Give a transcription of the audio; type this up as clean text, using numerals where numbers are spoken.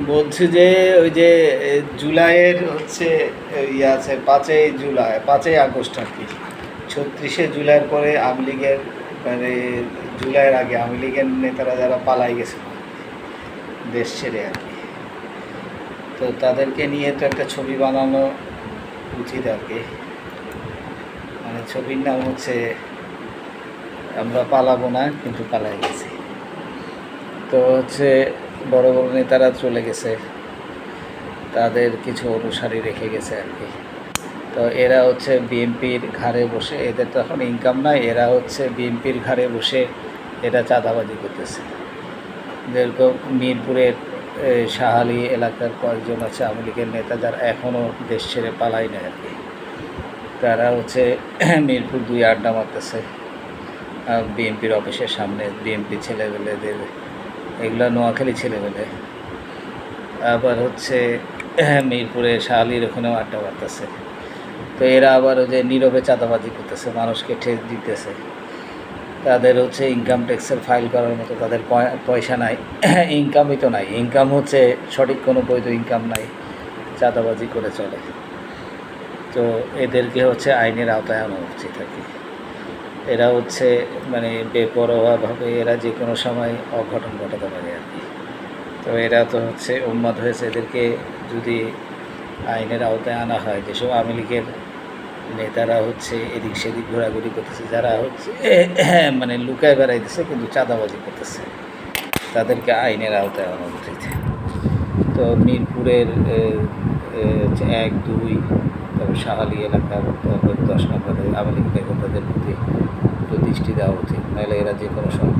বলছি যে ওই যে জুলাইয়ের হচ্ছে ইয়ে আছে 5ই জুলাই 5ই আগস্ট আর কি 36শে জুলাইয়ের পরে আওয়ামী লীগের মানে জুলাইয়ের আগে আওয়ামী লীগের নেতারা যারা পালাই গেছে দেশ ছেড়ে আর কি, তো তাদেরকে নিয়ে তো একটা ছবি বানানো উচিত আর কি। মানে ছবির নাম হচ্ছে আমরা পালাবো না কিন্তু পালাই গেছি। তো হচ্ছে বড় বড় নেতারা চলে গেছে, তাদের কিছু অনুসারী রেখে গেছে আর কি। তো এরা হচ্ছে বিএনপির ঘাড়ে বসে, এদের তো এখন ইনকাম নাই, এরা হচ্ছে বিএনপির ঘাড়ে বসে এরা চাঁদাবাজি করতেছে। যেরকম মিরপুরের শাহালি এলাকার কয়েকজন আছে আওয়ামী লীগের নেতা যারা এখনও দেশ ছেড়ে পালাই না আর কি, তারা হচ্ছে মিরপুর 2 আড্ডা মারতেছে বিএনপির অফিসের সামনে। বিএনপি ছেলেবেলেদের এগুলো নোয়াখালী ছেলেবেলে, আবার হচ্ছে মিরপুরে শাহালির ওখানেও আড্ডা মারতেছে। তো এরা আবার ওই যে নীরবে চাঁদাবাজি করতেছে, মানুষকে ঠেস দিতেছে। তাদের হচ্ছে ইনকাম ট্যাক্সের ফাইল করার মতো তাদের পয়সা নাই, ইনকামই তো নাই, ইনকাম হচ্ছে সঠিক কোনো বৈধ ইনকাম নাই, চাঁদাবাজি করে চলে। তো এদেরকে হচ্ছে আইনের আওতায় আনা উচিত আর কি। এরা হচ্ছে মানে বেপরোয়াভাবে এরা যে কোনো সময় অঘটন ঘটাতে পারে আর কি। তো এরা তো হচ্ছে উন্মাদ হয়েছে, এদেরকে যদি আইনের আওতায় আনা হয়, যেসব আওয়ামী লীগের নেতারা হচ্ছে এদিক সেদিক ঘোরাঘুরি করতেছে, যারা হচ্ছে মানে লুকায় বেড়াইতেছে কিন্তু চাঁদাবাজি করতেছে, তাদেরকে আইনের আওতায় আনা উচিত। তো মিরপুরের 1, 2 তারপর শাহালি এলাকার, তারপর 10 নম্বরে আওয়ামী লীগ নেতাদের প্রতি একটু দৃষ্টি দেওয়া উচিত, নাহলে এরা যে কোনো সময়